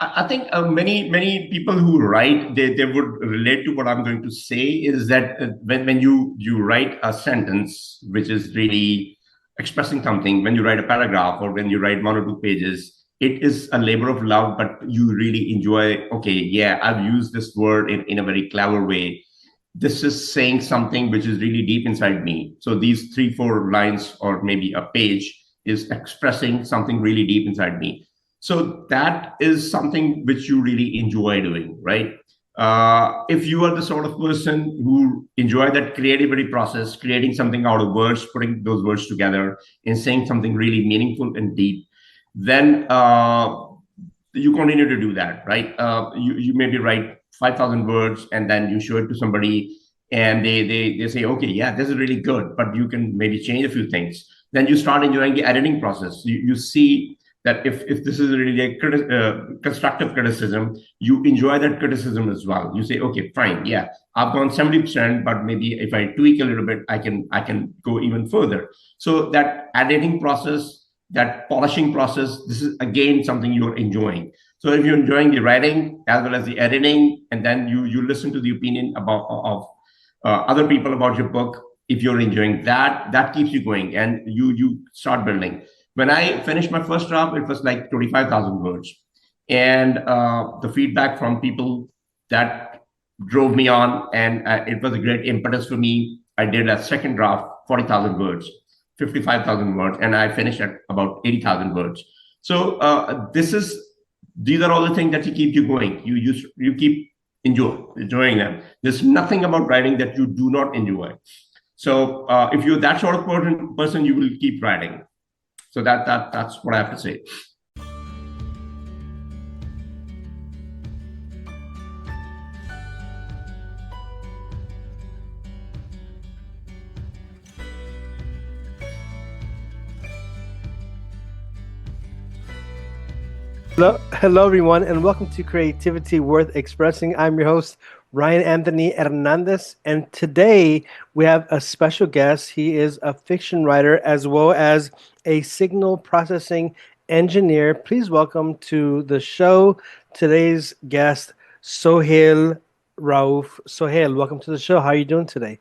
I think many people who write, they would relate to what I'm going to say is that when you write a sentence which is really expressing something, when you write a paragraph or when you write 1 or 2 pages, it is a labor of love, but you really enjoy, okay, yeah, I've used this word in a very clever way. This is saying something which is really deep inside me. So these 3 4 lines or maybe a page is expressing something really deep inside me. So that is something which you really enjoy doing, right? If you are the sort of person who enjoy that creativity process, creating something out of words, putting those words together and saying something really meaningful and deep, then you continue to do that, right? You maybe write 5,000 words and then you show it to somebody and they say, okay, yeah, this is really good, but you can maybe change a few things. Then you start enjoying the editing process. You see that if this is really a constructive criticism, you enjoy that criticism as well. You say, okay, fine, yeah, I've gone 70%, but maybe if I tweak a little bit, I can go even further. So that editing process, that polishing process, this is again something you're enjoying. So if you're enjoying the writing as well as the editing, and then you listen to the opinion of other people about your book, if you're enjoying that, that keeps you going and you start building. When I finished my first draft, it was like 25,000 words. And the feedback from people that drove me on, and it was a great impetus for me. I did a second draft, 40,000 words, 55,000 words, and I finished at about 80,000 words. So these are all the things that keep you going. You keep enjoying them. There's nothing about writing that you do not enjoy. So if you're that sort of person, you will keep writing. So that's what I have to say. Hello, everyone, and welcome to Creativity Worth Expressing. I'm your host, Ryan Anthony Hernandez, and today we have a special guest. He is a fiction writer as well as a signal processing engineer. Please welcome to the show today's guest, Sohail Rauf. Sohail, welcome to the show. How are you doing today?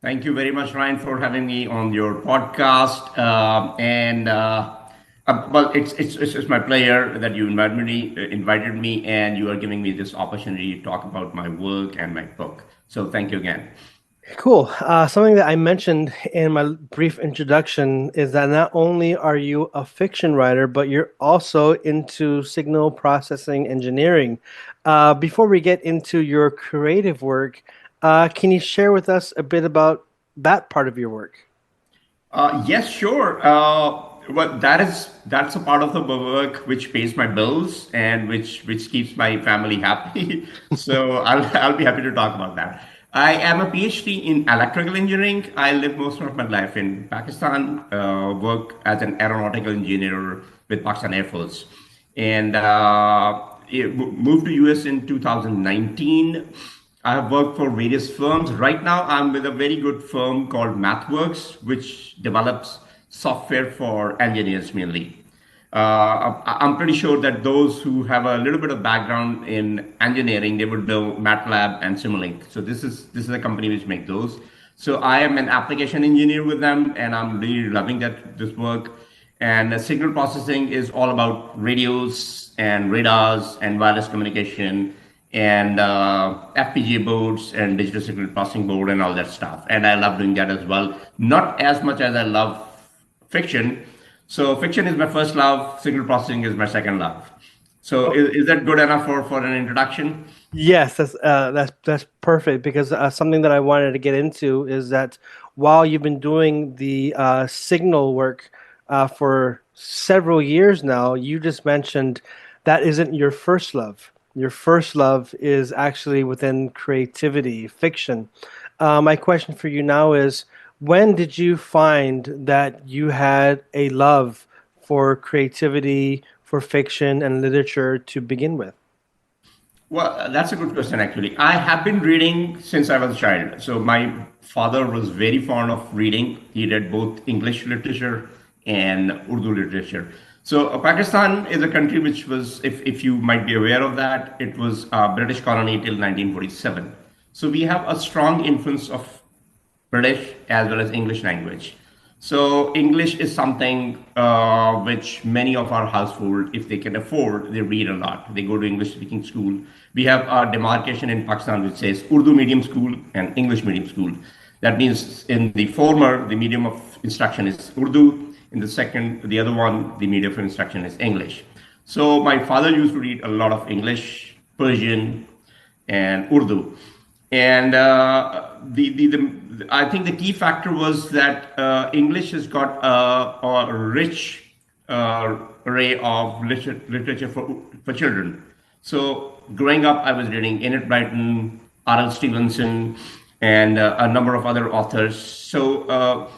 Thank you very much, Ryan, for having me on your podcast. Well, it's my pleasure that you invited me, and you are giving me this opportunity to talk about my work and my book. So thank you again. Cool. Something that I mentioned in my brief introduction is that not only are you a fiction writer, but you're also into signal processing engineering. Before we get into your creative work, can you share with us a bit about that part of your work? Yes, sure. Well, that's a part of the work which pays my bills and which keeps my family happy. So I'll be happy to talk about that. I am a PhD in electrical engineering. I lived most of my life in Pakistan. Work as an aeronautical engineer with Pakistan Air Force, and moved to US in 2019. I have worked for various firms. Right now, I'm with a very good firm called MathWorks, which develops software for engineers mainly. I'm pretty sure that those who have a little bit of background in engineering, they would know MATLAB and Simulink. So this is a company which makes those. So I am an application engineer with them, and I'm really loving this work. And signal processing is all about radios and radars and wireless communication and FPGA boards and digital signal processing board and all that stuff. And I love doing that as well. Not as much as I love fiction. So fiction is my first love. Signal processing is my second love. So is that good enough for an introduction? Yes, that's perfect because something that I wanted to get into is that while you've been doing the signal work for several years now, you just mentioned that isn't your first love. Your first love is actually within creativity, fiction. My question for you now is, when did you find that you had a love for creativity, for fiction and literature to begin with? Well, that's a good question, actually. I have been reading since I was a child. So my father was very fond of reading. He read both English literature and Urdu literature. So Pakistan is a country which was, if you might be aware of that, it was a British colony till 1947. So we have a strong influence of British as well as English language. So English is something which many of our household, if they can afford, they read a lot. They go to English speaking school. We have a demarcation in Pakistan which says Urdu medium school and English medium school. That means in the former, the medium of instruction is Urdu. In the second, the other one, the medium of instruction is English. So my father used to read a lot of English, Persian, and Urdu. And I think the key factor was that English has got a rich array of literature for children. So growing up, I was reading Enid Blyton, R.L. Stevenson, and a number of other authors. So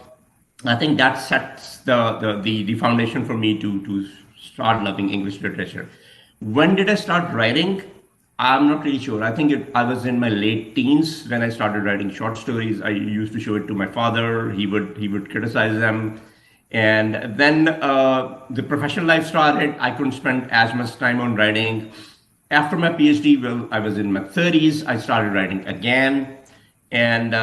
I think that sets the foundation for me to start loving English literature. When did I start writing? I'm not really sure. I think I was in my late teens when I started writing short stories. I used to show it to my father. He would criticize them, and then the professional life started. I couldn't spend as much time on writing. After my PhD, well, I was in my 30s. I started writing again, and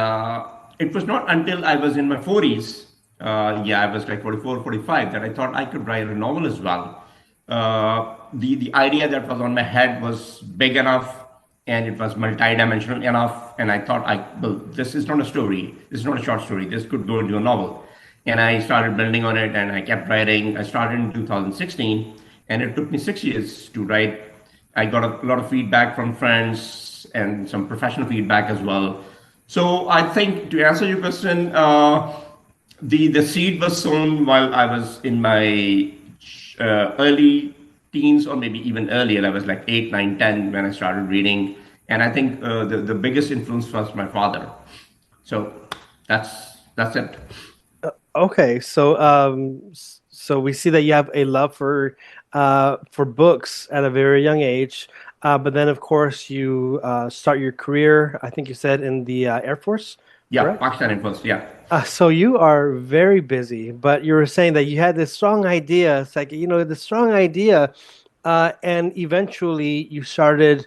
it was not until I was in my 40s. Yeah, I was like 44, 45 that I thought I could write a novel as well. The idea that was on my head was big enough and it was multidimensional enough, and I thought, well, this is not a story, this is not a short story, this could go into a novel. And I started building on it and I kept writing. I started in 2016 and it took me 6 years to write. I got a lot of feedback from friends and some professional feedback as well. So I think, to answer your question, the seed was sown while I was in my early teens, or maybe even earlier. I was like 8, 9, 10 when I started reading. And I think the biggest influence was my father. So that's it. Okay, so we see that you have a love for books at a very young age, but then of course you start your career. I think you said in the Air Force. Yeah, Correct? Pakistan first. Yeah. So you are very busy, but you were saying that you had this strong idea. It's like, the strong idea, and eventually you started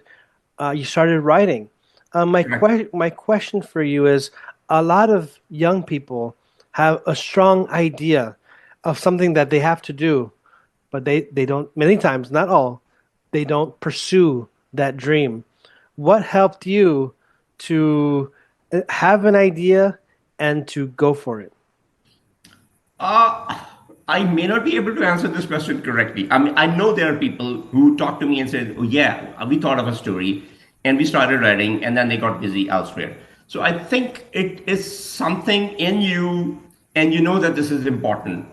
writing. My question for you is, a lot of young people have a strong idea of something that they have to do, but they don't, many times, not all, they don't pursue that dream. What helped you to have an idea and to go for it? I may not be able to answer this question correctly. I mean, I know there are people who talk to me and say, "Oh yeah, we thought of a story and we started writing, and then they got busy elsewhere." So I think it is something in you, and you know that this is important.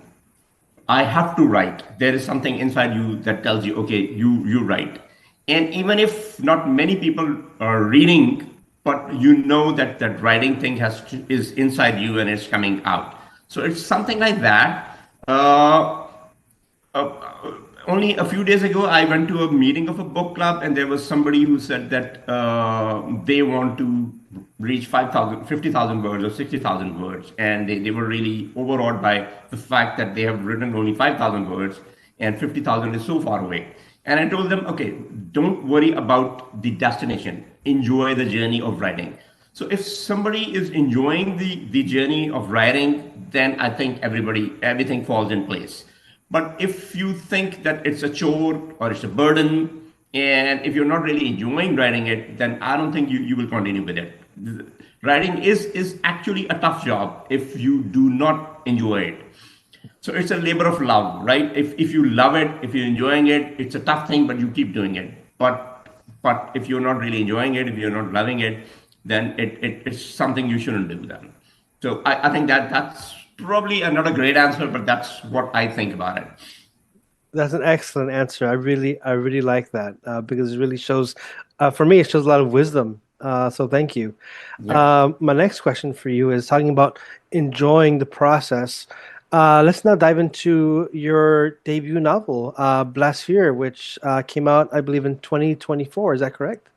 I have to write. There is something inside you that tells you, okay, you write. And even if not many people are reading, but you know that that writing thing is inside you and it's coming out. So it's something like that. Uh, Only a few days ago, I went to a meeting of a book club, and there was somebody who said that they want to reach 5,000, 50,000 words or 60,000 words. And they were really overawed by the fact that they have written only 5,000 words and 50,000 is so far away. And I told them, okay, don't worry about the destination. Enjoy the journey of writing. So if somebody is enjoying the journey of writing, then I think everything falls in place. But if you think that it's a chore or it's a burden, and if you're not really enjoying writing it, then I don't think you will continue with it. Writing is actually a tough job if you do not enjoy it. So it's a labor of love, right? If you love it, if you're enjoying it, it's a tough thing, but you keep doing it. But if you're not really enjoying it, if you're not loving it, then it's something you shouldn't do then. So I think that's probably not a great answer, but that's what I think about it. That's an excellent answer. I really like that because it really shows, for me, it shows a lot of wisdom. So thank you. Yeah. My next question for you is talking about enjoying the process. Let's now dive into your debut novel, Blasphere, which came out, I believe, in 2024. Is that correct?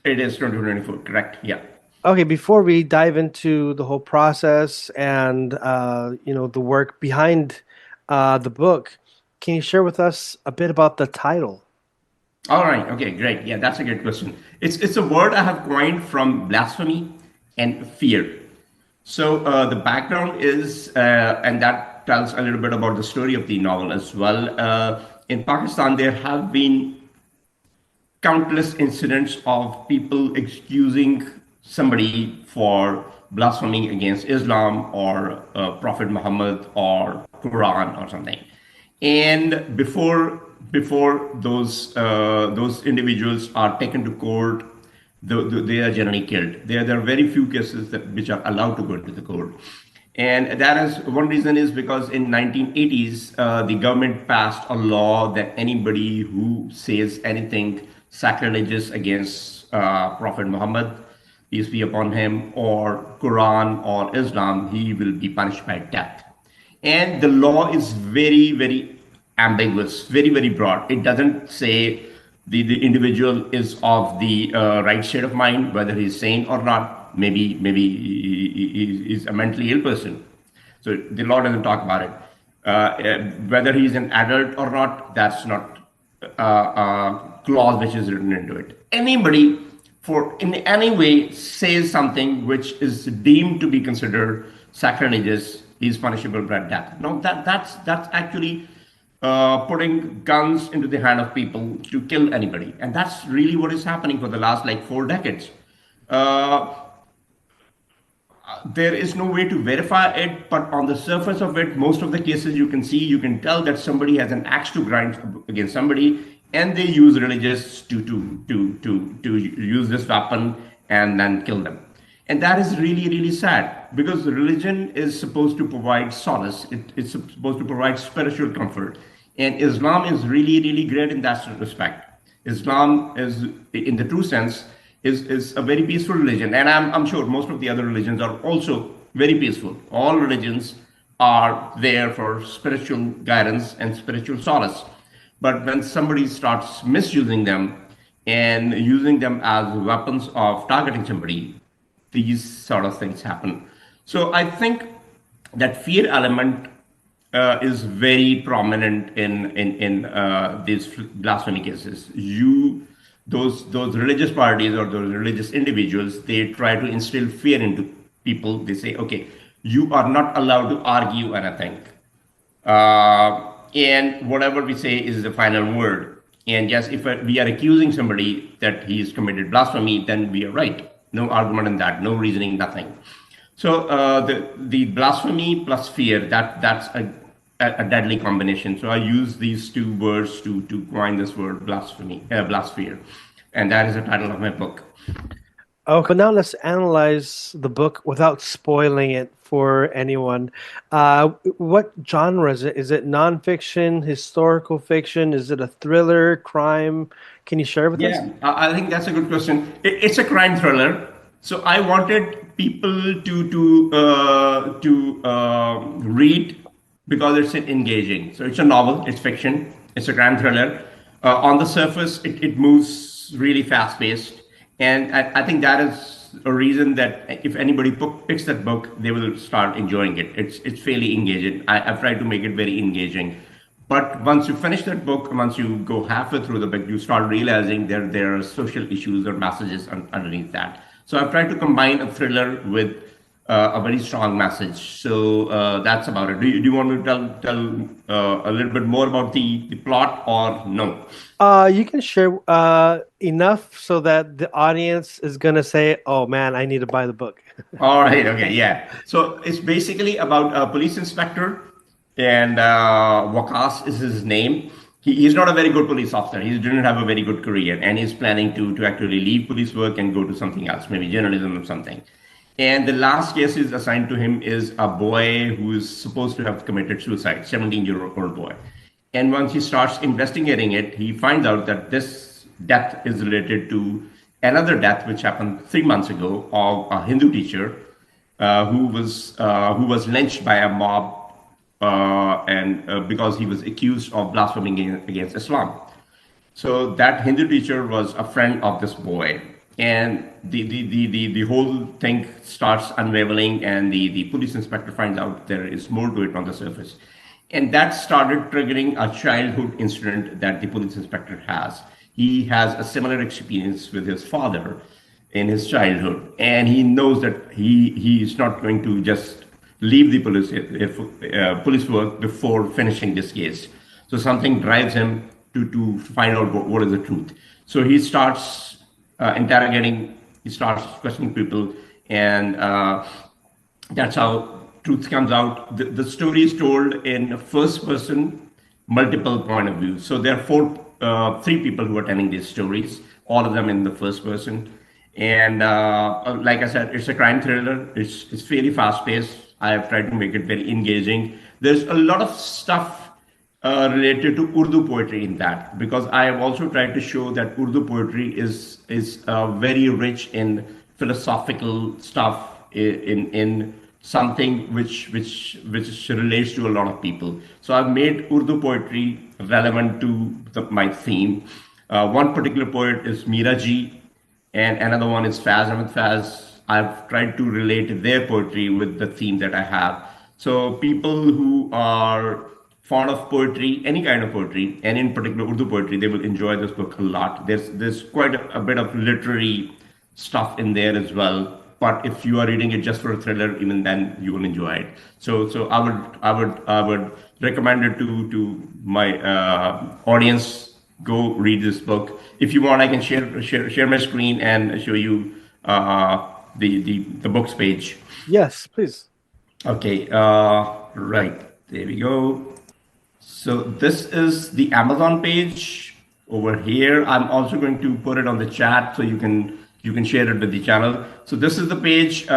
It is 2024, correct? Yeah. Okay, before we dive into the whole process and the work behind the book, can you share with us a bit about the title? All right. Okay, great. Yeah, that's a great question. It's a word I have coined from blasphemy and fear. So the background is, and that tells a little bit about the story of the novel as well. In Pakistan, there have been countless incidents of people excusing somebody for blaspheming against Islam or Prophet Muhammad or Quran or something. And before those individuals are taken to court, they are generally killed. There are very few cases which are allowed to go into the court. And that is one reason is because in 1980s, the government passed a law that anybody who says anything sacrilegious against Prophet Muhammad, peace be upon him, or Quran or Islam, he will be punished by death. And the law is very, very ambiguous, very, very broad. It doesn't say the individual is of the right state of mind, whether he's sane or not. Maybe he's a mentally ill person. So the law doesn't talk about it. Whether he's an adult or not, that's not a clause which is written into it. Anybody for in any way says something which is deemed to be considered sacrilegious is punishable by death. No, that's actually putting guns into the hand of people to kill anybody, and that's really what is happening for the last like 4 decades. There is no way to verify it, but on the surface of it, most of the cases you can tell that somebody has an axe to grind against somebody, and they use religious to use this weapon and then kill them. And that is really, really sad because religion is supposed to provide solace. It's supposed to provide spiritual comfort. And Islam is really, really great in that respect. Islam is, in the true sense, is a very peaceful religion. And I'm sure most of the other religions are also very peaceful. All religions are there for spiritual guidance and spiritual solace. But when somebody starts misusing them and using them as weapons of targeting somebody, these sort of things happen. So I think that fear element is very prominent in these blasphemy cases. Those religious parties or those religious individuals, they try to instill fear into people. They say, okay, you are not allowed to argue anything, and whatever we say is the final word. And yes, if we are accusing somebody that he has committed blasphemy, then we are right. No argument in that, no reasoning, nothing. So the blasphemy plus fear, that's a deadly combination. So I use these two words to coin this word blasphemy, blasphere, and that is the title of my book. Okay, now let's analyze the book without spoiling it for anyone. What genre is it? Is it nonfiction, historical fiction? Is it a thriller, crime? Can you share with us? Yeah, I think that's a good question. It's a crime thriller. So I wanted people to read because it's engaging. So it's a novel, it's fiction, it's a crime thriller. On the surface, it moves really fast paced. And I think that is a reason that if anybody picks that book, they will start enjoying it. It's fairly engaging. I've tried to make it very engaging. But once you finish that book, once you go halfway through the book, you start realizing there are social issues or messages underneath that. So I've tried to combine a thriller with a very strong message. So that's about it. Do you want me to tell a little bit more about the plot or no? You can share enough so that the audience is going to say, oh man, I need to buy the book. All right. Okay. Yeah. So it's basically about a police inspector, and Waqas is his name. He's not a very good police officer. He didn't have a very good career, and he's planning to actually leave police work and go to something else, maybe journalism or something. And the last case is assigned to him is a boy who is supposed to have committed suicide, 17-year-old boy. And once he starts investigating it, he finds out that this death is related to another death which happened 3 months ago of a Hindu teacher who was lynched by a mob and because he was accused of blaspheming against Islam. So that Hindu teacher was a friend of this boy, and the whole thing starts unraveling, and the police inspector finds out there is more to it on the surface. And that started triggering a childhood incident that the police inspector has. He has a similar experience with his father in his childhood, and he knows that he is not going to just leave the police work before finishing this case. So something drives him to find out what is the truth. So he starts interrogating, he starts questioning people, and that's how truth comes out. The story is told in first person, multiple point of view. So there are three people who are telling these stories, all of them in the first person. And like I said, it's a crime thriller. It's fairly fast paced. I have tried to make it very engaging. There's a lot of stuff related to Urdu poetry in that, because I have also tried to show that Urdu poetry is very rich in philosophical stuff, in something which relates to a lot of people. So I've made Urdu poetry relevant to my theme. One particular poet is Meera Ji, and another one is Faiz Ahmed Faiz. I've tried to relate their poetry with the theme that I have. So people who are fond of poetry, any kind of poetry, and in particular Urdu poetry, they will enjoy this book a lot. There's quite a bit of literary stuff in there as well. But if you are reading it just for a thriller, even then you will enjoy it. So I would recommend it to my audience. Go read this book. If you want, I can share my screen and show you the books page. Yes, please. Okay, right, there we go. So this is the Amazon page over here. I'm also going to put it on the chat so you can share it with the channel. So this is the page. You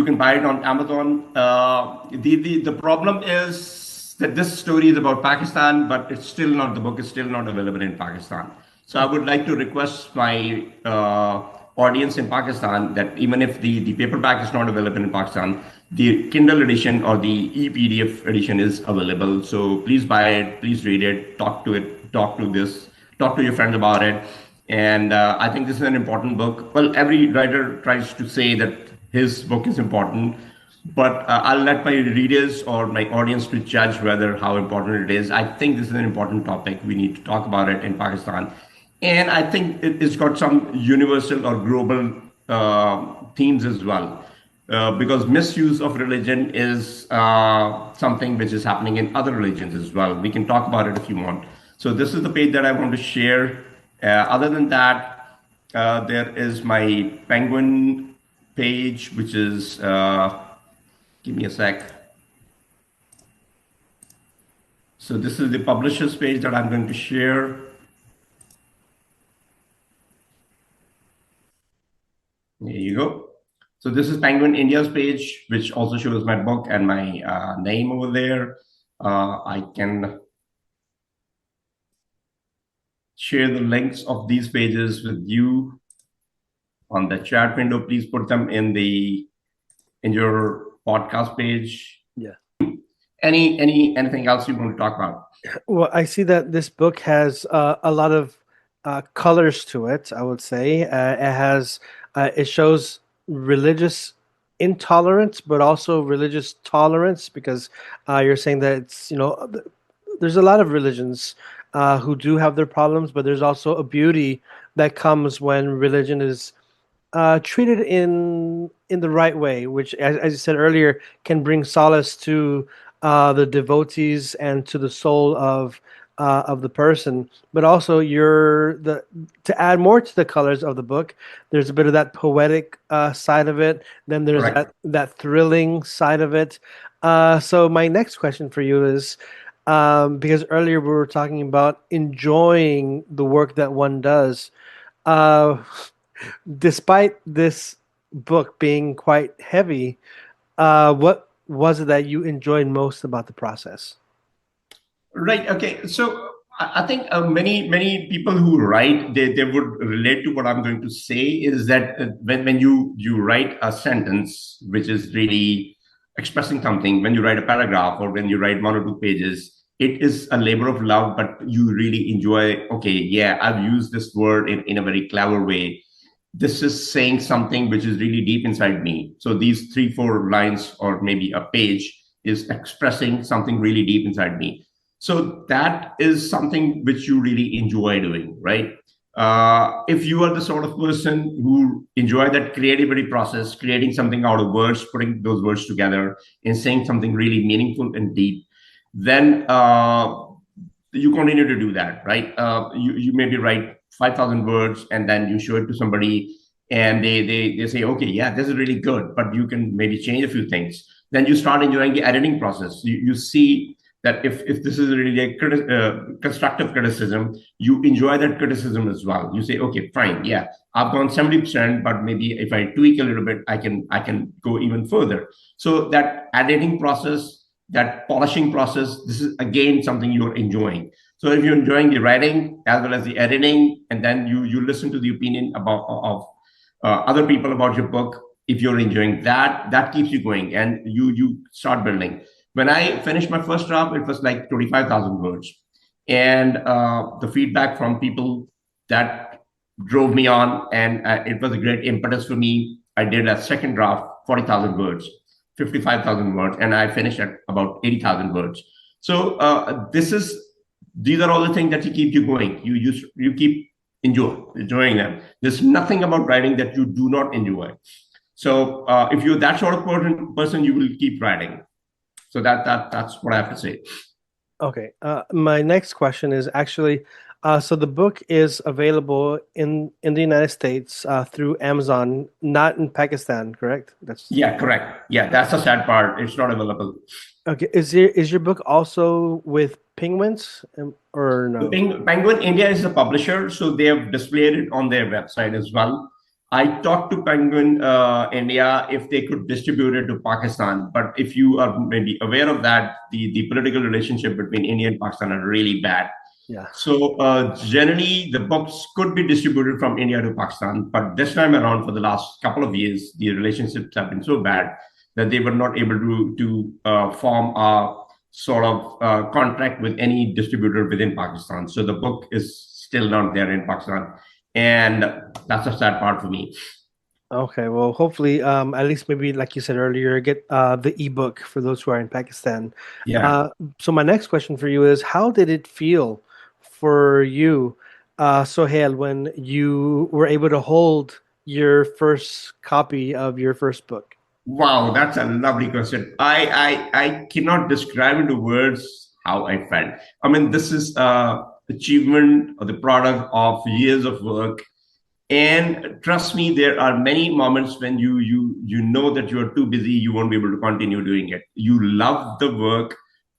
can buy it on Amazon. The problem is that this story is about Pakistan, but the book is still not available in Pakistan. So I would like to request my audience in Pakistan that even if the paperback is not available in Pakistan, the Kindle edition or the e-PDF edition is available. So please buy it, please read it, talk to your friends about it. And I think this is an important book. Well, every writer tries to say that his book is important, but I'll let my readers or my audience to judge how important it is. I think this is an important topic. We need to talk about it in Pakistan. And I think it's got some universal or global themes as well. Because misuse of religion is something which is happening in other religions as well. We can talk about it if you want. So this is the page that I want to share. Other than that, there is my Penguin page, which is, give me a sec. So this is the publisher's page that I'm going to share. There you go. So this is Penguin India's page, which also shows my book and my name over there. I can share the links of these pages with you on the chat window. Please put them in your podcast page. Yeah. Anything else you want to talk about? Well, I see that this book has a lot of colors to it. I would say it shows religious intolerance, but also religious tolerance, because you're saying that it's, there's a lot of religions who do have their problems, but there's also a beauty that comes when religion is treated in the right way, which, as you said earlier, can bring solace to the devotees and to the soul of the person. But also, to add more to the colors of the book, there's a bit of that poetic side of it. Then there's that thrilling side of it. So my next question for you is, because earlier we were talking about enjoying the work that one does. Despite this book being quite heavy, what was it that you enjoyed most about the process? Right. Okay. So I think many people who write, they would relate to what I'm going to say, is that when you write a sentence which is really expressing something, when you write a paragraph or when you write 1 or 2 pages, it is a labor of love, but you really enjoy, okay, yeah, I've used this word in a very clever way. This is saying something which is really deep inside me. So these 3-4 lines or maybe a page is expressing something really deep inside me. So that is something which you really enjoy doing, right? If you are the sort of person who enjoy that creativity process, creating something out of words, putting those words together and saying something really meaningful and deep, then you continue to do that, right? You maybe write 5,000 words and then you show it to somebody and they say, okay, yeah, this is really good, but you can maybe change a few things. Then you start enjoying the editing process. You see that if this is really a constructive criticism, you enjoy that criticism as well. You say, okay, fine, yeah, I've gone 70%, but maybe if I tweak a little bit, I can go even further. So that editing process, that polishing process, this is again something you're enjoying. So if you're enjoying the writing as well as the editing, and then you listen to the opinion of other people about your book, if you're enjoying that, that keeps you going and you start building. When I finished my first draft, it was like 25,000 words. And the feedback from people, that drove me on, and it was a great impetus for me. I did a second draft, 40,000 words, 55,000 words, and I finished at about 80,000 words. So these are all the things that keep you going. You keep enjoying them. There's nothing about writing that you do not enjoy. So if you're that sort of person, you will keep writing. So that's what I have to say. Okay. My next question is actually, so the book is available in the United States through Amazon, not in Pakistan, correct? Yeah, correct. Yeah, that's the sad part. It's not available. Okay. Is your book also with Penguins or no? Penguin India is the publisher, so they have displayed it on their website as well. I talked to Penguin India if they could distribute it to Pakistan, but if you are maybe aware of that, the political relationship between India and Pakistan are really bad. Yeah. So generally, the books could be distributed from India to Pakistan, but this time around, for the last couple of years, the relationships have been so bad that they were not able to form a sort of contract with any distributor within Pakistan. So the book is still not there in Pakistan. And that's a sad part for me. Okay, well, hopefully, at least maybe like you said earlier, get the ebook for those who are in Pakistan. Yeah. So my next question for you is, how did it feel for you, Sohail, when you were able to hold your first copy of your first book? Wow, that's a lovely question. I cannot describe into words how I felt. I mean, this is achievement or the product of years of work. And trust me, there are many moments when you know that you are too busy, you won't be able to continue doing it. You love the work,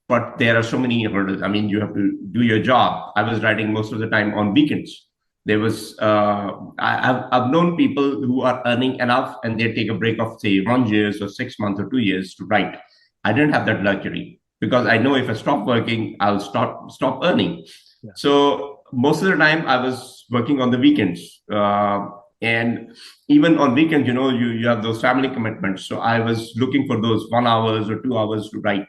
but there are so many hurdles. I mean, you have to do your job. I was writing most of the time on weekends. There was I've known people who are earning enough and they take a break of say 1 year or 6 months or 2 years to write. I didn't have that luxury because I know if I stop working, I'll stop earning. Yeah. So most of the time I was working on the weekends. And even on weekends, you have those family commitments. So I was looking for those 1 hours or 2 hours to write.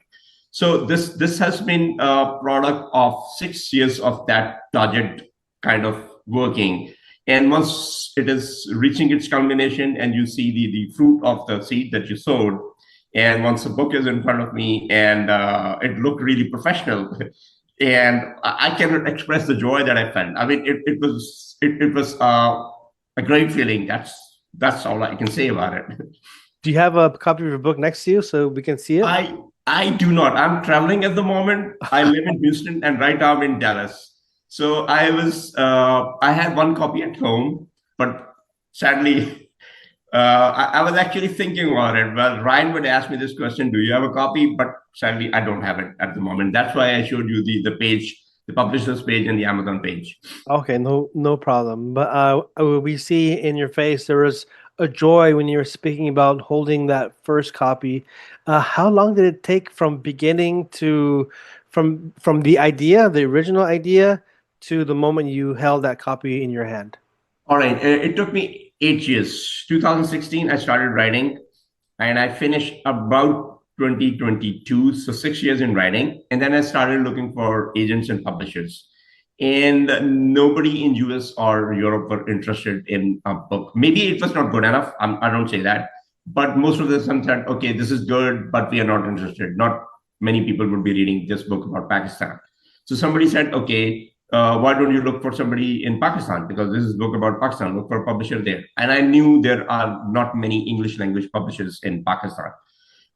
So this has been a product of 6 years of that target kind of working. And once it is reaching its culmination and you see the fruit of the seed that you sowed, and once the book is in front of me and it looked really professional, and I cannot express the joy that I felt. I mean, it was a great feeling. That's all I can say about it. Do you have a copy of your book next to you so we can see it? I do not. I'm traveling at the moment. I live in Houston and right now I'm in Dallas. So I had one copy at home, but sadly, I was actually thinking about it. Well, Ryan would ask me this question, do you have a copy? But sadly, I don't have it at the moment. That's why I showed you the page, the publisher's page and the Amazon page. Okay, no problem. But we see in your face, there was a joy when you were speaking about holding that first copy. How long did it take from beginning from the idea, the original idea, to the moment you held that copy in your hand? All right. It took me 8 years. 2016, I started writing and I finished about 2022. So 6 years in writing. And then I started looking for agents and publishers. And nobody in US or Europe were interested in a book. Maybe it was not good enough. I don't say that. but most of them said, okay, this is good, but we are not interested. Not many people would be reading this book about Pakistan. So somebody said, okay, why don't you look for somebody in Pakistan? Because this is a book about Pakistan, look for a publisher there. And I knew there are not many English language publishers in Pakistan.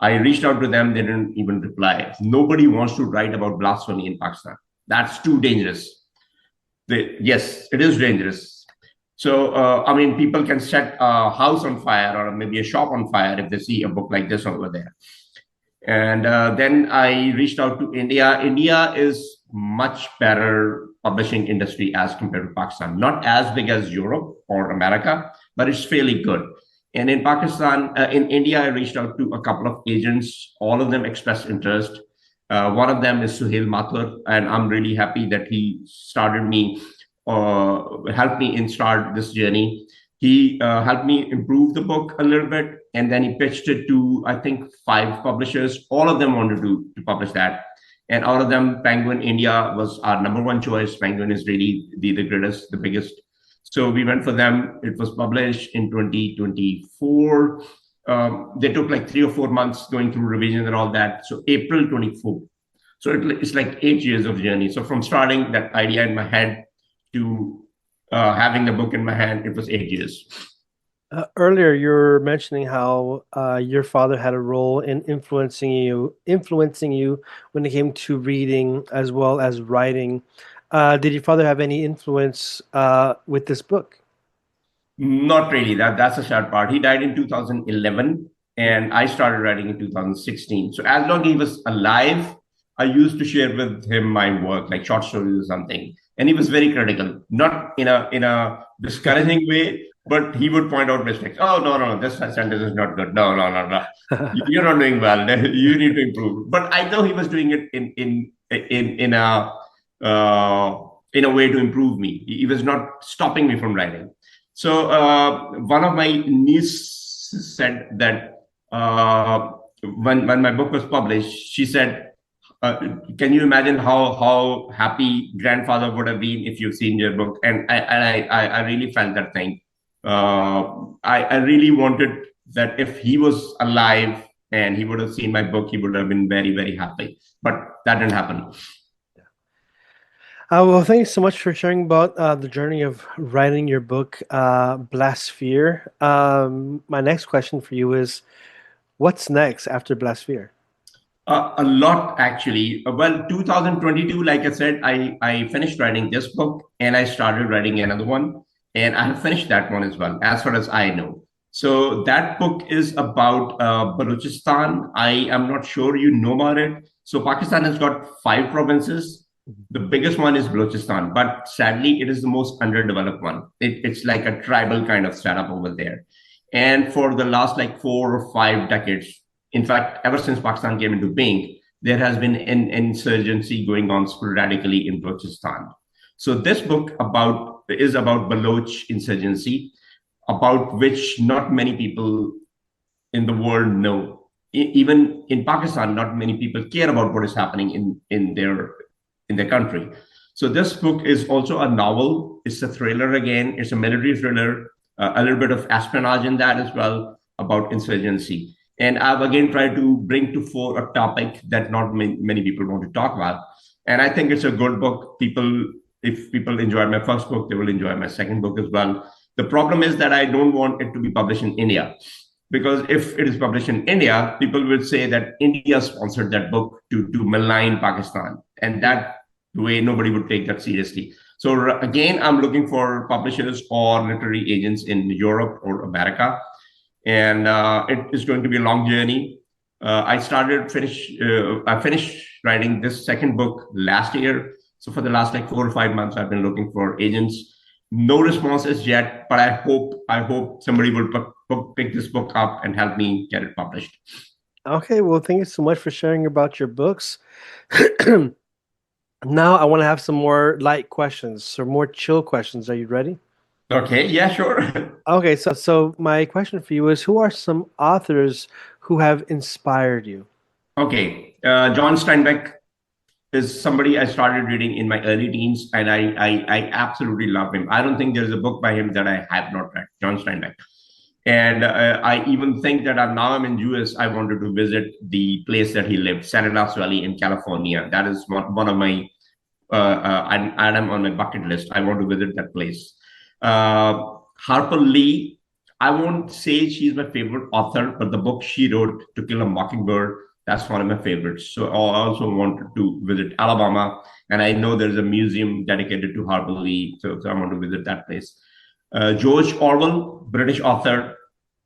I reached out to them, they didn't even reply. Nobody wants to write about blasphemy in Pakistan. That's too dangerous. Yes, it is dangerous. So, I mean, people can set a house on fire or maybe a shop on fire if they see a book like this over there. And then I reached out to India. India is much better publishing industry as compared to Pakistan. Not as big as Europe or America, but it's fairly good. And in Pakistan, in India, I reached out to a couple of agents. All of them expressed interest. One of them is Sohail Mathur, and I'm really happy that he helped me in start this journey. He helped me improve the book a little bit, and then he pitched it to, I think, 5 publishers. All of them wanted to publish that. And out of them, Penguin India was our number one choice. Penguin is really the greatest, the biggest. So we went for them. It was published in 2024. They took like 3 or 4 months going through revision and all that. So April 24. So it's like 8 years of journey. So from starting that idea in my head to having the book in my hand, it was 8 years. Earlier, you were mentioning how your father had a role in influencing you when it came to reading as well as writing. Did your father have any influence with this book? Not really. That's the sad part. He died in 2011, and I started writing in 2016. So as long as he was alive, I used to share with him my work, like short stories or something. And he was very critical, not in a discouraging way, but he would point out mistakes. Oh, no, this sentence is not good. No. You're not doing well. You need to improve. But I know he was doing it in a way to improve me. He was not stopping me from writing. So one of my nieces said that when my book was published, she said, can you imagine how happy grandfather would have been if you've seen your book? And I really felt that thing. I really wanted that if he was alive and he would have seen my book, he would have been very, very happy. But that didn't happen. Well, thank you so much for sharing about the journey of writing your book, Blasphere. My next question for you is, what's next after Blasphere? A lot, actually. Well, 2022, like I said, I finished writing this book and I started writing another one. And I have finished that one as well, as far as I know. So that book is about Balochistan. I am not sure you know about it. So Pakistan has got 5 provinces. The biggest one is Balochistan, but sadly, it is the most underdeveloped one. It's like a tribal kind of setup over there. And for the last like 4 or 5 decades, in fact, ever since Pakistan came into being, there has been an insurgency going on sporadically in Balochistan. So this book is about Baloch insurgency, about which not many people in the world know. Even in Pakistan, not many people care about what is happening in their country. So this book is also a novel. It's a thriller again. It's a military thriller, a little bit of espionage in that as well, about insurgency. And I've again tried to bring to fore a topic that not many people want to talk about. And I think it's a good book. If people enjoy my first book, they will enjoy my second book as well. The problem is that I don't want it to be published in India, because if it is published in India, people will say that India sponsored that book to malign Pakistan. And that way, nobody would take that seriously. So again, I'm looking for publishers or literary agents in Europe or America. And it is going to be a long journey. I finished writing this second book last year. So for the last like 4 or 5 months, I've been looking for agents. No responses yet, but I hope somebody will pick this book up and help me get it published. Okay, well, thank you so much for sharing about your books. Now I want to have some more light questions, some more chill questions. Are you ready? Okay, yeah, sure. Okay, so my question for you is, who are some authors who have inspired you? Okay, John Steinbeck is somebody I started reading in my early teens, and I absolutely love him. I don't think there's a book by him that I have not read, John Steinbeck. And I even think that I'm in US. I wanted to visit the place that he lived, San Andreas Valley in California. That is one of my item on my bucket list. I want to visit that place. Harper Lee, I won't say she's my favorite author, but the book she wrote, To Kill a Mockingbird, that's one of my favorites. So I also wanted to visit Alabama, and I know there's a museum dedicated to Harper Lee, so I want to visit that place. George Orwell, British author,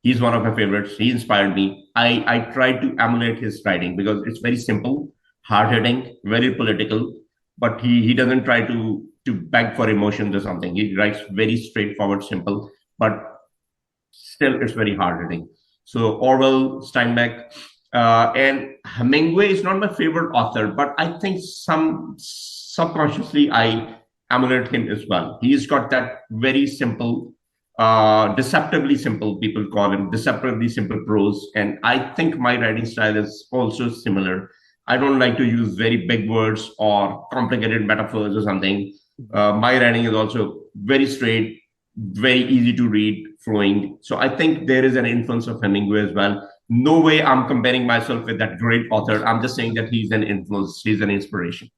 he's one of my favorites. He inspired me. I tried to emulate his writing because it's very simple, hard-hitting, very political, but he doesn't try to beg for emotions or something. He writes very straightforward, simple, but still it's very hard-hitting. So Orwell, Steinbeck, and Hemingway is not my favorite author, but I think subconsciously I emulate him as well. He's got that very simple, deceptively simple, people call him deceptively simple prose. And I think my writing style is also similar. I don't like to use very big words or complicated metaphors or something. My writing is also very straight, very easy to read, flowing. So I think there is an influence of Hemingway as well. No way I'm comparing myself with that great author. I'm just saying that he's an influence, he's an inspiration.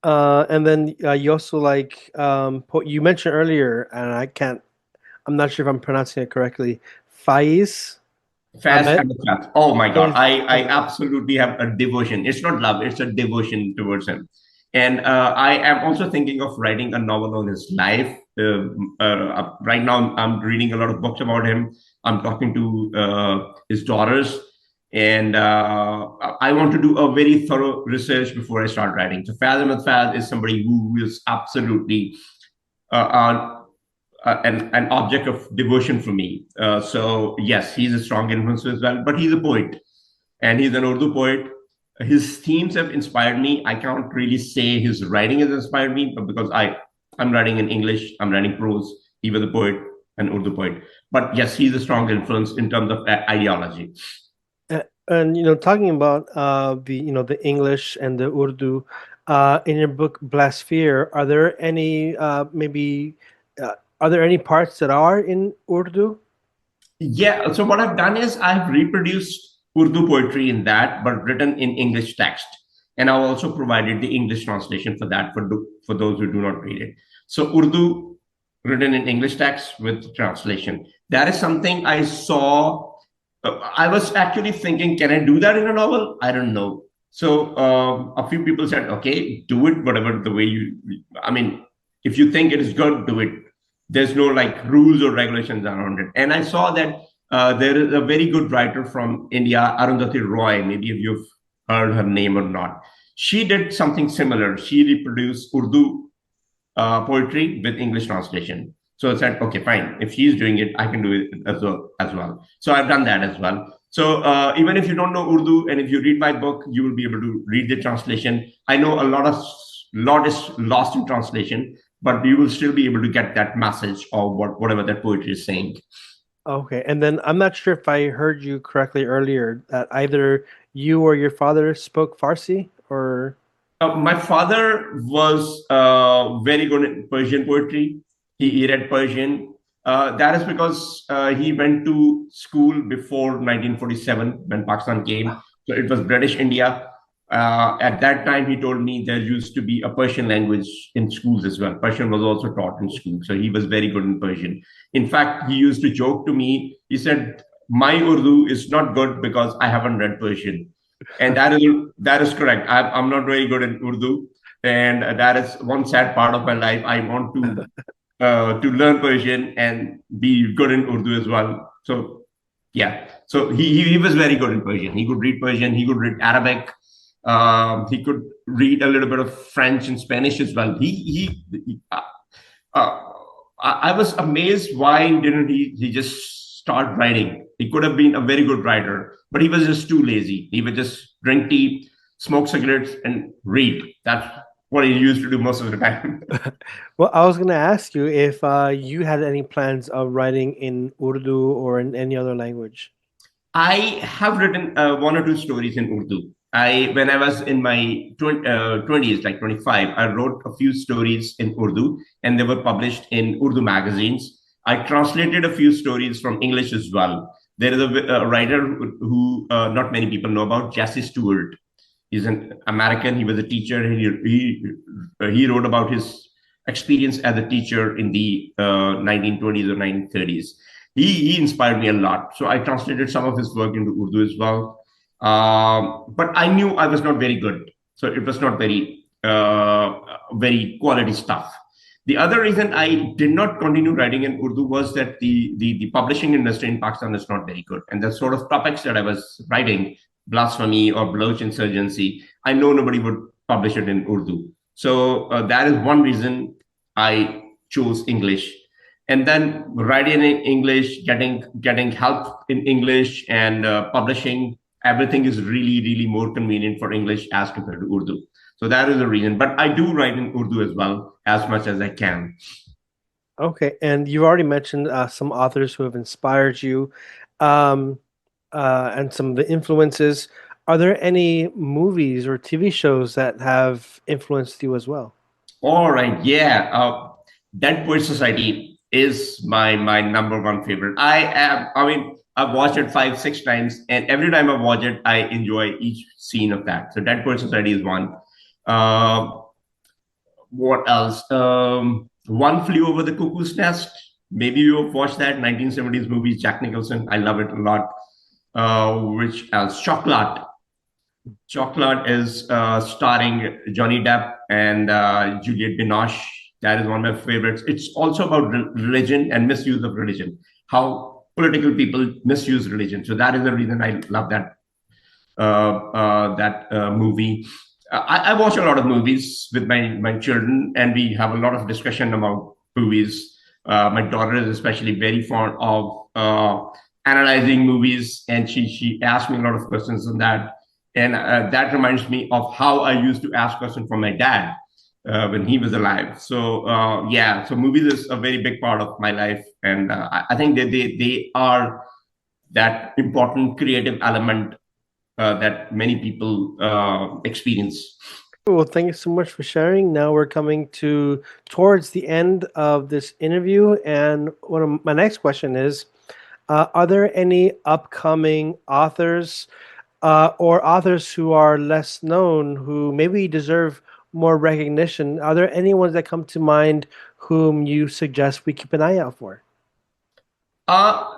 And then you also like you mentioned earlier, and I'm not sure if I'm pronouncing it correctly. Faiz Ahmed. Fast. Oh my God. I absolutely have a devotion. It's not love, it's a devotion towards him. And I am also thinking of writing a novel on his life. Right now, I'm reading a lot of books about him. I'm talking to his daughters. And I want to do a very thorough research before I start writing. So Faiz Ahmed Faiz is somebody who is absolutely an object of devotion for me. So yes, he's a strong influence as well, but he's a poet and he's an Urdu poet. His themes have inspired me. I can't really say his writing has inspired me, but because I'm writing in English, I'm writing prose. He was a poet, an Urdu poet. But yes, he's a strong influence in terms of ideology. And talking about the English and the Urdu, in your book Blasphere, are there any are there any parts that are in Urdu? Yeah. So what I've done is I've reproduced Urdu poetry in that, but written in English text, and I've also provided the English translation for that for those who do not read it. So Urdu written in English text with translation. That is something I saw. I was actually thinking, can I do that in a novel? I don't know. So a few people said, okay, do it, whatever the way I mean, if you think it is good, do it. There's no like rules or regulations around it. And I saw that there is a very good writer from India, Arundhati Roy, maybe if you've heard her name or not. She did something similar. She reproduced Urdu poetry with English translation. So I said, okay, fine. If she's doing it, I can do it as well. So I've done that as well. So even if you don't know Urdu and if you read my book, you will be able to read the translation. I know a lot is lost in translation, but you will still be able to get that message of whatever that poetry is saying. Okay. And then I'm not sure if I heard you correctly earlier that either you or your father spoke Farsi or... My father was very good in Persian poetry. He read Persian. That is because he went to school before 1947 when Pakistan came. So it was British India. At that time, he told me there used to be a Persian language in schools as well. Persian was also taught in school. So he was very good in Persian. In fact, he used to joke to me. He said, my Urdu is not good because I haven't read Persian. And that is correct. I'm not very good in Urdu. And that is one sad part of my life. I want to learn Persian and be good in Urdu as well. So yeah, so he was very good in Persian. He could read Persian. He could read Arabic. He could read a little bit of French and Spanish as well. I was amazed why didn't he just start writing? He could have been a very good writer, but he was just too lazy. He would just drink tea, smoke cigarettes, and read. That's what he used to do most of the time. Well, I was going to ask you if you had any plans of writing in Urdu or in any other language. I have written one or two stories in Urdu. When I was in my 20s, like 25, I wrote a few stories in Urdu, and they were published in Urdu magazines. I translated a few stories from English as well. There is a writer who not many people know about, Jesse Stewart. He's an American. He was a teacher. He wrote about his experience as a teacher in the 1920s or 1930s. He inspired me a lot. So I translated some of his work into Urdu as well. But I knew I was not very good. So it was not very quality stuff. The other reason I did not continue writing in Urdu was that the publishing industry in Pakistan is not very good. And the sort of topics that I was writing, blasphemy or Baloch insurgency, I know nobody would publish it in Urdu. So that is one reason I chose English. And then writing in English, getting help in English, and publishing, everything is really more convenient for English as compared to Urdu. So that is the reason. But I do write in Urdu as well, as much as I can. Okay, and you already mentioned some authors who have inspired you, and some of the influences. Are there any movies or TV shows that have influenced you as well? All right, yeah. Dead Poet Society is my number one favorite. I mean, I've watched it 5, 6 times, and every time I watch it, I enjoy each scene of that. So Dead Poet Society is one. Uh, what else? One Flew Over the Cuckoo's Nest. Maybe you've watched that 1970s movie, Jack Nicholson. I love it a lot. Which else? Chocolate. Chocolate is starring Johnny Depp and Juliette Binoche. That is one of my favorites. It's also about religion and misuse of religion, how political people misuse religion. So that is the reason I love that movie. I watch a lot of movies with my children, and we have a lot of discussion about movies. My daughter is especially very fond of analyzing movies, and she asked me a lot of questions on that. And that reminds me of how I used to ask questions from my dad when he was alive. So yeah, so movies is a very big part of my life, and I think they are that important creative element that many people experience. Well, thank you so much for sharing. Now we're coming towards the end of this interview, and one of my next question is, are there any upcoming authors or authors who are less known who maybe deserve more recognition? Are there any ones that come to mind whom you suggest we keep an eye out for?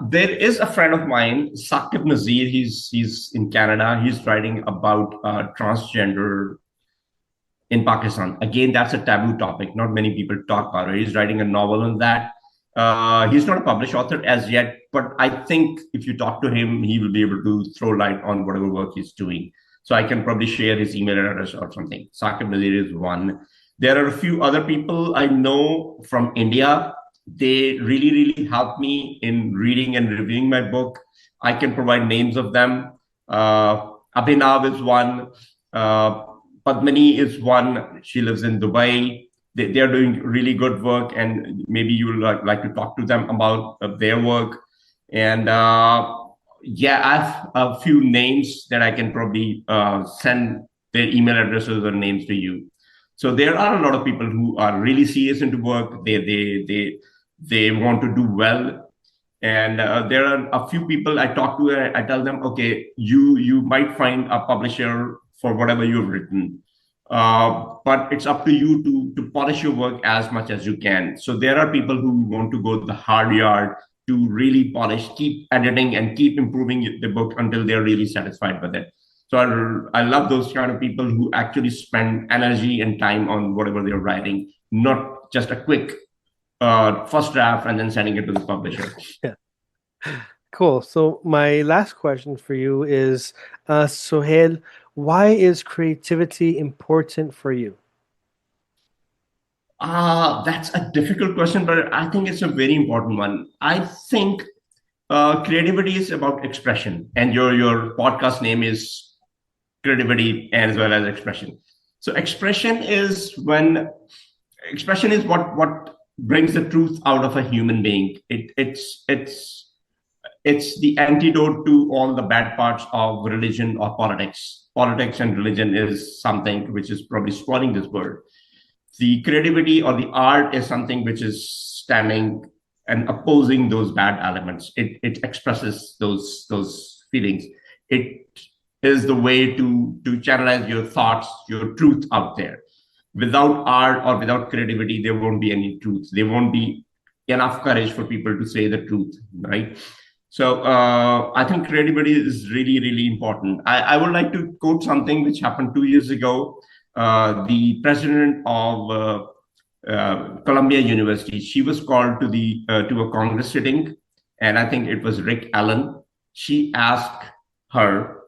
There is a friend of mine, Saqib Nazir. He's in Canada. He's writing about transgender in Pakistan. Again, that's a taboo topic. Not many people talk about it. He's writing a novel on that. He's not a published author as yet, but I think if you talk to him, he will be able to throw light on whatever work he's doing. So I can probably share his email address or something. Saqib Nazir is one. There are a few other people I know from India. They really helped me in reading and reviewing my book. I can provide names of them. Abhinav is one. Padmini is one. She lives in Dubai. They are doing really good work, and maybe you would like to talk to them about their work. And yeah, I have a few names that I can probably send their email addresses or names to you. So there are a lot of people who are really serious into work. They want to do well, and there are a few people I talk to. And I tell them, okay, you might find a publisher for whatever you've written, but it's up to you to polish your work as much as you can. So there are people who want to go the hard yard to really polish, keep editing, and keep improving the book until they're really satisfied with it. So I love those kind of people who actually spend energy and time on whatever they're writing, not just a quick first draft and then sending it to the publisher. Yeah. Cool. So my last question for you is, Sohail, why is creativity important for you? That's a difficult question, but I think it's a very important one. I think creativity is about expression, and your podcast name is creativity as well as expression. So expression is what brings the truth out of a human being. It's the antidote to all the bad parts of religion or politics. Politics and religion is something which is probably spoiling this world. The creativity or the art is something which is standing and opposing those bad elements. It expresses those feelings. It is the way to channelize your thoughts, your truth out there. Without art or without creativity, there won't be any truth. There won't be enough courage for people to say the truth, right? So I think creativity is really, really important. I would like to quote something which happened 2 years ago. The president of Columbia University, she was called to to a Congress sitting, and I think it was Rick Allen. She asked her,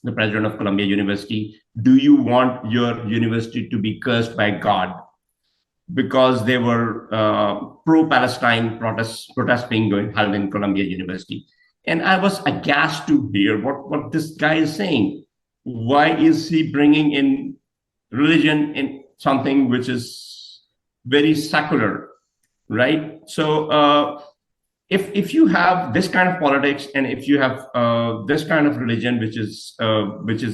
the president of Columbia University, do you want your university to be cursed by God? Because there were pro-Palestine protests being held in Columbia University. And I was aghast to hear what this guy is saying. Why is he bringing in religion in something which is very secular, right? So if you have this kind of politics, and if you have this kind of religion which is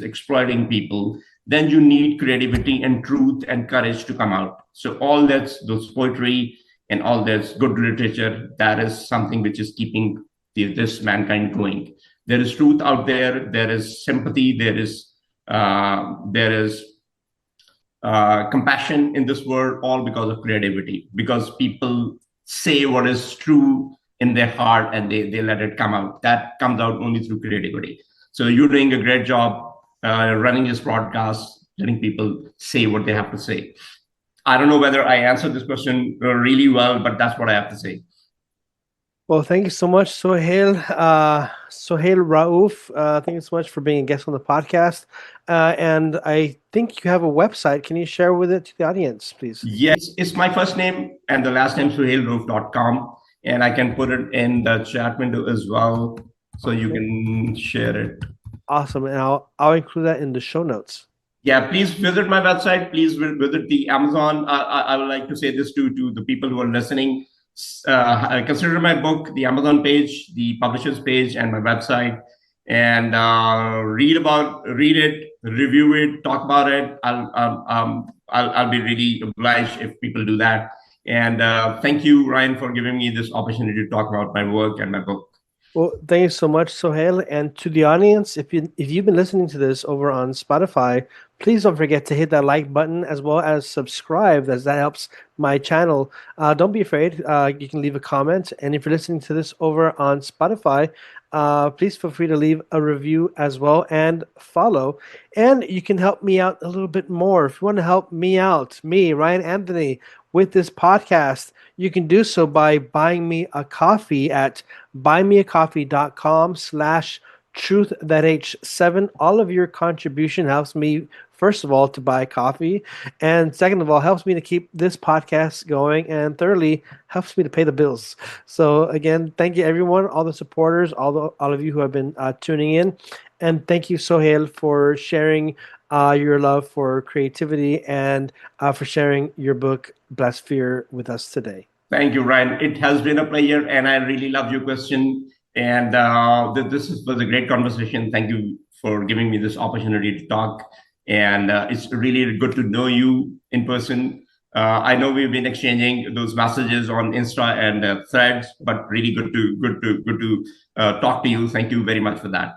exploiting people, then you need creativity and truth and courage to come out. So all those poetry and all this good literature, that is something which is keeping this mankind going. There is truth out there. There is sympathy. There is compassion in this world, all because of creativity. Because people say what is true in their heart and they let it come out. That comes out only through creativity. So you're doing a great job running this broadcast, letting people say what they have to say. I don't know whether I answered this question really well, but that's what I have to say. Well, thank you so much, Sohail. Sohail Rauf, thank you so much for being a guest on the podcast. And I think you have a website. Can you share with it to the audience, please? Yes, it's my first name and the last name, sohailrauf.com. And I can put it in the chat window as well, so you can share it. Awesome. And I'll include that in the show notes. Yeah, please visit my website. Please visit the Amazon. I would like to say this to the people who are listening. Consider my book, the Amazon page, the publisher's page, and my website, and read it, review it, talk about it. I'll be really obliged if people do that. And thank you, Ryan, for giving me this opportunity to talk about my work and my book. Well, thank you so much, Sohail. And to the audience, if you've been listening to this over on Spotify, please don't forget to hit that like button as well as subscribe, as that helps my channel. Don't be afraid. You can leave a comment. And if you're listening to this over on Spotify, please feel free to leave a review as well and follow. And you can help me out a little bit more. If you want to help me out, me, Ryan Anthony, with this podcast, you can do so by buying me a coffee at buymeacoffee.com/truth7. All of your contribution helps me, first of all, to buy coffee, and second of all, helps me to keep this podcast going, and thirdly, helps me to pay the bills. So again, thank you everyone, all the supporters, all of you who have been tuning in, and thank you, Sohail, for sharing your love for creativity and for sharing your book, Blasphere, with us today. Thank you, Ryan. It has been a pleasure, and I really love your question. And this was a great conversation. Thank you for giving me this opportunity to talk. And it's really good to know you in person. I know we've been exchanging those messages on Insta and Threads, but really good to talk to you. Thank you very much for that.